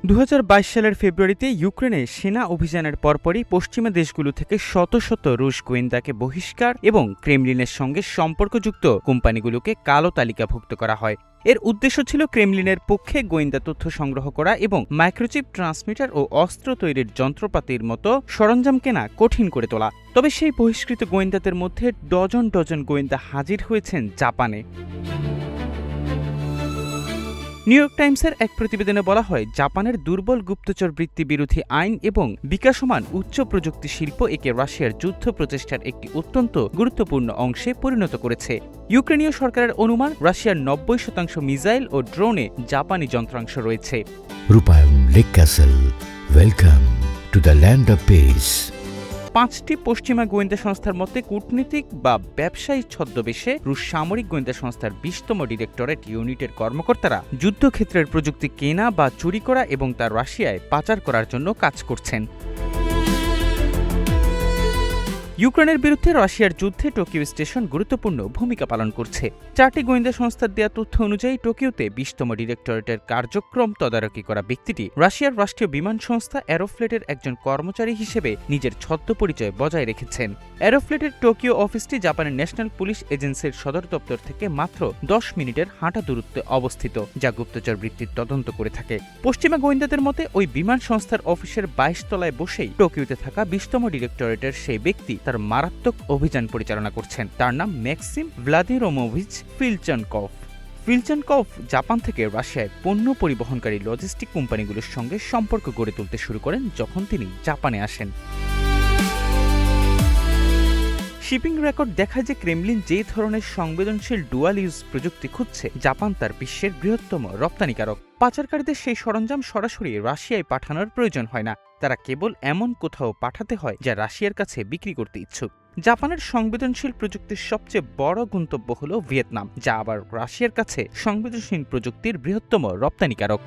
২০২২ সালের ফেব্রুয়ারিতে ইউক্রেনে সেনা অভিযানের পরপরই পশ্চিমা দেশগুলো থেকে শত শত রুশ গোয়েন্দাকে বহিষ্কার এবং ক্রেমলিনের সঙ্গে সম্পর্কযুক্ত কোম্পানিগুলোকে কালো তালিকাভুক্ত করা হয়। এর উদ্দেশ্য ছিল ক্রেমলিনের পক্ষে গোয়েন্দা তথ্য সংগ্রহ করা এবং মাইক্রোচিপ ট্রান্সমিটার ও অস্ত্র তৈরির যন্ত্রপাতির মতো সরঞ্জাম কেনা কঠিন করে তোলা। তবে সেই বহিষ্কৃত গোয়েন্দাদের মধ্যে ডজন ডজন গোয়েন্দা হাজির হয়েছেন জাপানে। নিউ ইয়র্ক টাইমসের এক প্রতিবেদনে বলা হয়, জাপানের দুর্বল গুপ্তচর বৃত্তি বিরোধী আইন এবং বিকাশমান উচ্চ প্রযুক্তি শিল্প একে রাশিয়ার যুদ্ধ প্রচেষ্টার একটি অত্যন্ত গুরুত্বপূর্ণ অংশে পরিণত করেছে। ইউক্রেনীয় সরকারের অনুমান, রাশিয়ার ৯০% মিসাইল ও ড্রোনে জাপানি যন্ত্রাংশ রয়েছে। রূপায়ণ lake castle, welcome to the land of piece. ৫টি পশ্চিমা গোয়েন্দা সংস্থার মতে কূটনীতিক বা ব্যবসায়ী ছদ্মবেশে রুশ সামরিক গোয়েন্দা সংস্থার ২০তম ডিরেক্টরেট ইউনিটের কর্মকর্তারা যুদ্ধক্ষেত্রের প্রযুক্তি কেনা বা চুরি করা এবং তা রাশিয়ায় পাচার করার জন্য কাজ করছেন। ইউক্রেনের বিরুদ্ধে রাশিয়ার যুদ্ধে টোকিও স্টেশন গুরুত্বপূর্ণ ভূমিকা পালন করছে। ৪টি গোয়েন্দা সংস্থার দেয়া তথ্য অনুযায়ী টোকিওতে ২০তম ডিরেক্টরেটের কার্যক্রম তদারকি করা ব্যক্তিটি রাশিয়ার রাষ্ট্রীয় বিমান সংস্থা অ্যারোফ্লেটের একজন কর্মচারী হিসেবে নিজের ছদ্মপরিচয় বজায় রেখেছেন। অ্যারোফ্লেটের টোকিও অফিসটি জাপানের ন্যাশনাল পুলিশ এজেন্সির সদর দপ্তর থেকে মাত্র ১০ মিনিটের হাঁটা দূরত্বে অবস্থিত, যা গুপ্তচর বৃত্তির তদন্ত করে থাকে। পশ্চিমা গোয়েন্দাদের মতে ওই বিমান সংস্থার অফিসের ২২ তলায় বসেই টোকিওতে থাকা ২০তম ডিরেক্টরেটের সেই ব্যক্তি তার মারাত্মক অভিযান পরিচালনা করছেন। তার নাম ম্যাক্সিম ভ্লাদিমিরোভিচ ফিলচানকভ। ফিলচানকভ জাপান থেকে রাশিয়ায় পণ্য পরিবহনকারী লজিস্টিক কোম্পানিগুলোর সঙ্গে সম্পর্ক গড়ে তুলতে শুরু করেন যখন তিনি জাপানে আসেন। শিপিং রেকর্ড দেখায় যে ক্রেমলিন যে ধরনের সংবেদনশীল ডুয়াল ইউজ প্রযুক্তি খুঁজছে, জাপান তার বিশ্বের বৃহত্তম রপ্তানিকারক। পাচারকারীদের সেই সরঞ্জাম সরাসরি রাশিয়ায় পাঠানোর প্রয়োজন হয় না, তারা কেবল এমন কোথাও পাঠাতে হয় যা রাশিয়ার কাছে বিক্রি করতে ইচ্ছুক। জাপানের সংবেদনশীল প্রযুক্তির সবচেয়ে বড় গন্তব্য হল ভিয়েতনাম, যা আবার রাশিয়ার কাছে সংবেদনশীল প্রযুক্তির বৃহত্তম রপ্তানিকারক।